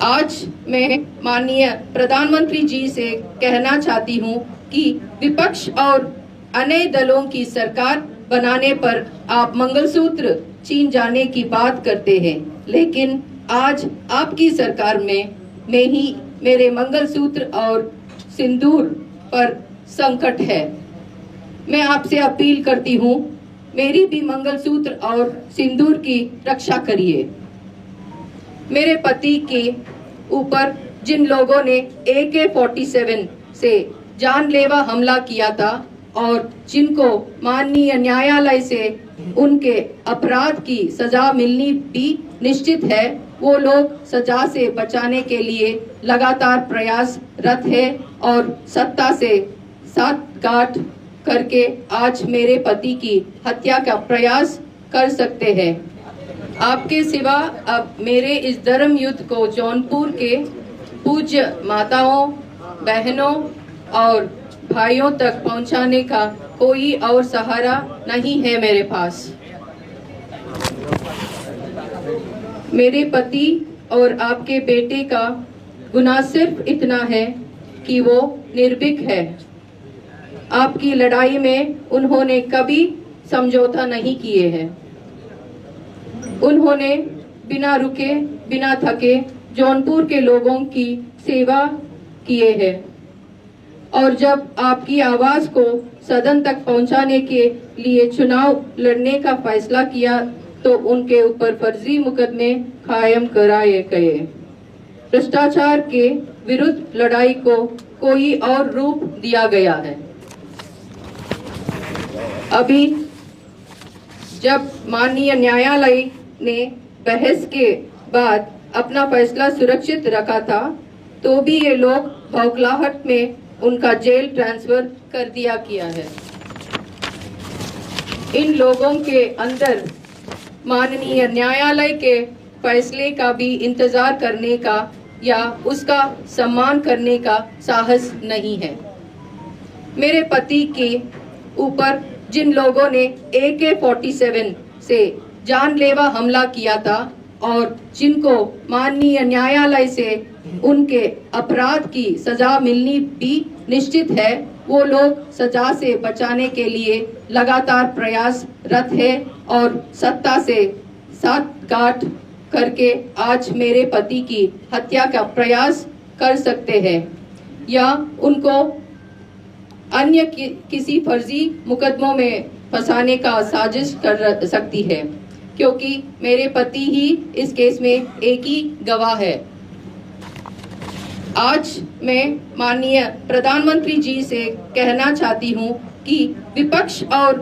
आज मैं माननीय प्रधानमंत्री जी से कहना चाहती हूँ कि विपक्ष और अन्य दलों की सरकार बनाने पर आप मंगलसूत्र छीन जाने की बात करते हैं, लेकिन आज आपकी सरकार में ही मेरे मंगलसूत्र और सिंदूर पर संकट है। मैं आपसे अपील करती हूँ, मेरी भी मंगलसूत्र और सिंदूर की रक्षा करिए। मेरे पति के ऊपर जिन लोगों ने AK-47 से जानलेवा हमला किया था और जिनको माननीय न्यायालय से उनके अपराध की सजा मिलनी भी निश्चित है, वो लोग सजा से बचाने के लिए लगातार प्रयासरत है और सत्ता से साठगांठ करके आज मेरे पति की हत्या का प्रयास कर सकते हैं। आपके सिवा अब मेरे इस धर्म युद्ध को जौनपुर के पूज्य माताओं, बहनों और भाइयों तक पहुंचाने का कोई और सहारा नहीं है मेरे पास। मेरे पति और आपके बेटे का गुनाह सिर्फ इतना है कि वो निर्भीक है। आपकी लड़ाई में उन्होंने कभी समझौता नहीं किए हैं। उन्होंने बिना रुके बिना थके जौनपुर के लोगों की सेवा किए हैं और जब आपकी आवाज को सदन तक पहुंचाने के लिए चुनाव लड़ने का फैसला किया तो उनके ऊपर फर्जी मुकदमे कायम कराए गए। भ्रष्टाचार के विरुद्ध लड़ाई को कोई और रूप दिया गया है। अभी जब माननीय न्यायालय ने बहस के बाद अपना फैसला सुरक्षित रखा था, तो भी ये लोग बौखलाहट में उनका जेल ट्रांसफर कर दिया किया है। इन लोगों के अंदर माननीय न्यायालय के फैसले का भी इंतजार करने का या उसका सम्मान करने का साहस नहीं है। मेरे पति के ऊपर जिन लोगों ने AK-47 से जानलेवा हमला किया था और जिनको माननीय न्यायालय से उनके अपराध की सजा मिलनी भी निश्चित है, वो लोग सजा से बचाने के लिए लगातार प्रयासरत है और सत्ता से साठगांठ करके आज मेरे पति की हत्या का प्रयास कर सकते हैं या उनको अन्य किसी फर्जी मुकदमों में फंसाने का साजिश कर सकती है, क्योंकि मेरे पति ही इस केस में एक ही गवाह है। आज मैं माननीय प्रधानमंत्री जी से कहना चाहती हूँ कि विपक्ष और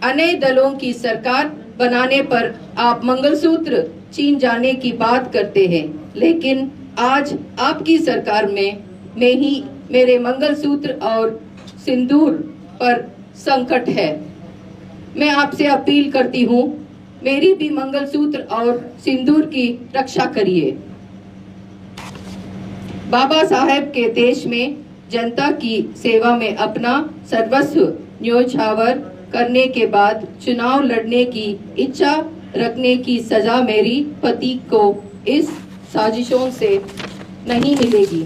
अन्य दलों की सरकार बनाने पर आप मंगलसूत्र छीन जाने की बात करते हैं, लेकिन आज आपकी सरकार में ही मेरे मंगलसूत्र और सिंदूर पर संकट है। मैं आपसे अपील करती हूँ, मेरी भी मंगलसूत्र और सिंदूर की रक्षा करिए। बाबा साहेब के देश में जनता की सेवा में अपना सर्वस्व न्योछावर करने के बाद चुनाव लड़ने की इच्छा रखने की सजा मेरी पति को इस साजिशों से नहीं मिलेगी।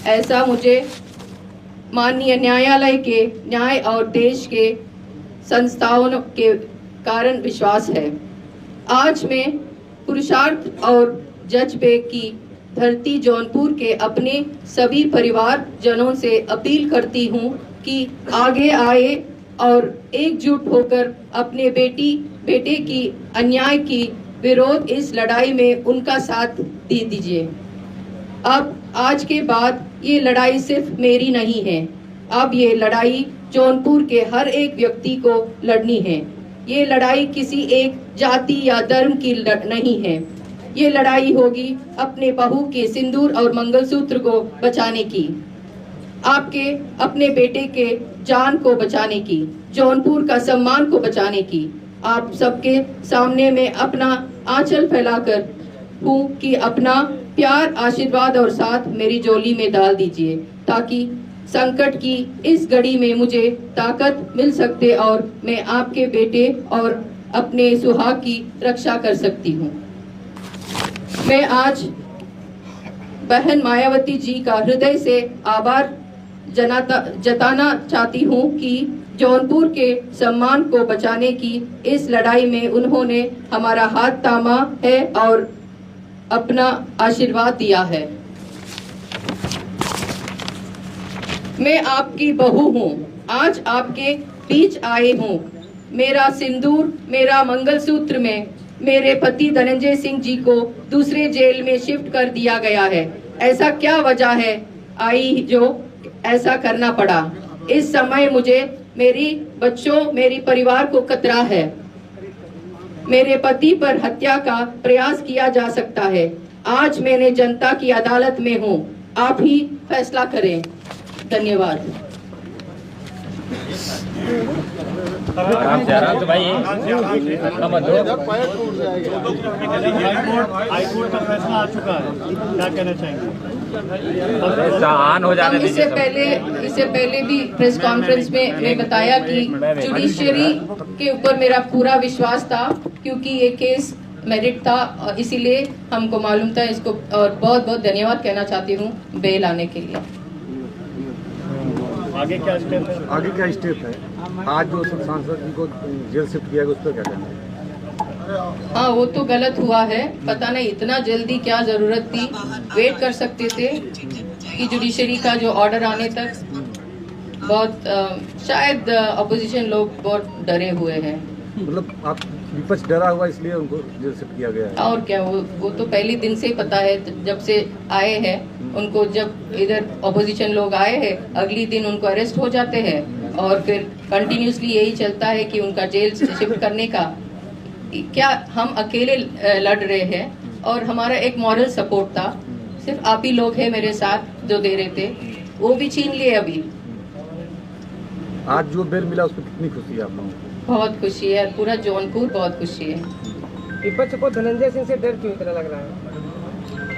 ऐसा मुझे माननीय न्यायालय के न्याय और देश के संस्थाओं के कारण विश्वास है। आज मैं पुरुषार्थ और जज्बे की धरती जौनपुर के अपने सभी परिवार जनों से अपील करती हूँ कि आगे आए और एकजुट होकर अपने बेटे की अन्याय की विरोध इस लड़ाई में उनका साथ दे दीजिए। अब आज के बाद ये लड़ाई सिर्फ मेरी नहीं है, अब ये लड़ाई जौनपुर के हर एक व्यक्ति को लड़नी है। ये लड़ाई किसी एक जाति या धर्म की नहीं है। ये लड़ाई होगी अपने बहू के सिंदूर और मंगलसूत्र को बचाने की, आपके अपने बेटे के जान को बचाने की, जौनपुर का सम्मान को बचाने की। आप सबके सामने में अपना आंचल फैलाकर हूँ कि अपना प्यार, आशीर्वाद और साथ मेरी झोली में डाल दीजिए, ताकि संकट की इस घड़ी में मुझे ताकत मिल सकते और मैं आपके बेटे और अपने सुहाग की रक्षा कर सकती हूँ। मैं आज बहन मायावती जी का हृदय से आभार जताना चाहती हूँ कि जौनपुर के सम्मान को बचाने की इस लड़ाई में उन्होंने हमारा हाथ थामा है और अपना आशीर्वाद दिया है। मैं आपकी बहू हूँ, आज आपके बीच आए हूँ। मेरा सिंदूर, मेरा मंगलसूत्र में मेरे पति धनंजय सिंह जी को दूसरे जेल में शिफ्ट कर दिया गया है। ऐसा क्या वजह है आई जो ऐसा करना पड़ा? इस समय मुझे मेरी बच्चों, मेरी परिवार को खतरा है। मेरे पति पर हत्या का प्रयास किया जा सकता है। आज मैंने जनता की अदालत में हूँ, आप ही फैसला करें। धन्यवाद। आराम से भाई, हाईकोर्ट का फैसला आ चुका है, क्या कहना चाहेंगे? ऑन हो जाने हम इससे पहले भी प्रेस कॉन्फ्रेंस में मैं बताया कि जुडिशरी के ऊपर मेरा पूरा विश्वास था, क्योंकि ये केस मेरिट था और इसीलिए हमको मालूम था इसको। और बहुत बहुत धन्यवाद कहना चाहती हूँ बेल आने के लिए। आगे क्या स्टेप है? आगे क्या स्टेप है? आज जो सांसद जी को जेल शिफ्ट किया गया उस पर क्या कहना है? हाँ, वो तो गलत हुआ है। पता नहीं इतना जल्दी क्या जरूरत थी, वेट कर सकते थे कि जुडिशरी का जो ऑर्डर आने तक। बहुत शायद अपोजिशन लोग बहुत डरे हुए हैं। मतलब आप विपक्ष डरा हुआ इसलिए उनको जेल शिफ्ट किया गया है? और क्या, वो तो पहले दिन से ही पता है, जब से आए हैं उनको, जब इधर अपोजिशन लोग आए हैं अगली दिन उनको अरेस्ट हो जाते हैं और फिर कंटिन्यूसली यही चलता है कि उनका जेल शिफ्ट करने का। क्या हम अकेले लड़ रहे हैं? और हमारा एक मॉरल सपोर्ट था, सिर्फ आप ही लोग हैं मेरे साथ जो दे रहे थे, वो भी छीन लिए अभी। आज जो बेल मिला उस पर कितनी खुशी है आप लोगों को? बहुत खुशी है, पूरा जौनपुर बहुत खुशी है। विपक्ष को धनंजय सिंह से डर क्यों इतना लग रहा है?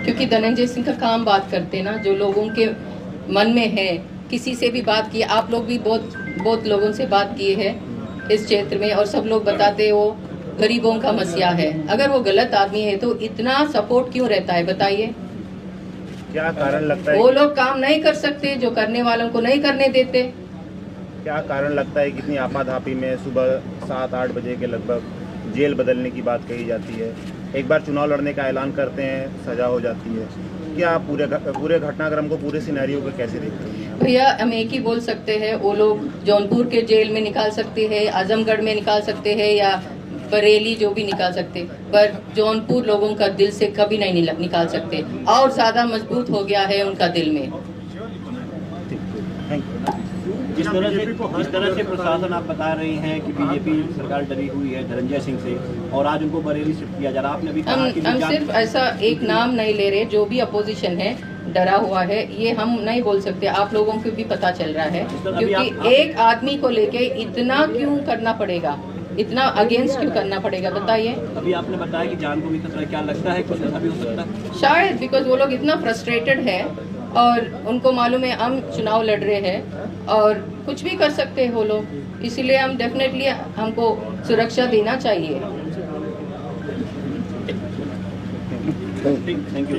क्योंकि धनंजय सिंह का काम बात करते ना, जो लोगों के मन में है। किसी से भी बात की, आप लोग भी बहुत लोगों से बात किए हैं इस क्षेत्र में, और सब लोग बताते वो गरीबों का मसीहा है। अगर वो गलत आदमी है तो इतना सपोर्ट क्यों रहता है, बताइए? क्या कारण लगता है? वो लोग काम नहीं कर सकते जो करने वालों को नहीं करने देते। क्या कारण लगता है कितनी आपाधापी में सुबह 7-8 बजे के लगभग जेल बदलने की बात कही जाती है? एक बार चुनाव लड़ने का ऐलान करते हैं, सजा हो जाती है। क्या आप पूरे घटनाक्रम को, पूरे सिनेरियो को कैसे देखते हैं? भैया, हम एक ही बोल सकते हैं, वो लोग जौनपुर के जेल में निकाल सकते हैं, आजमगढ़ में निकाल सकते हैं या बरेली, जो भी निकाल सकते, पर जौनपुर लोगों का दिल से कभी नहीं निकाल सकते। और ज्यादा मजबूत हो गया है उनका दिल में। जिस तरह से प्रशासन आप बता रही हैं कि बीजेपी सरकार डरी हुई है धनंजय सिंह से, और आज उनको बरेली शिफ्ट किया जा रहा, आपने भी कहा कि हम सिर्फ ऐसा एक नाम नहीं ले रहे, जो भी अपोजिशन है डरा हुआ है, ये हम नहीं बोल सकते। आप लोगों को भी पता चल रहा है, क्योंकि एक आदमी को लेके इतना क्यों करना पड़ेगा, इतना अगेंस्ट क्यों करना पड़ेगा, बताइए? अभी आपने बताया कि जान को भी खतरा, क्या लगता है कुछ अभी हो सकता है? शायद बिकॉज वो लोग इतना फ्रस्ट्रेटेड है और उनको मालूम है हम चुनाव लड़ रहे हैं और कुछ भी कर सकते हैं वो लोग, इसीलिए हम डेफिनेटली हमको सुरक्षा देना चाहिए। Thank you.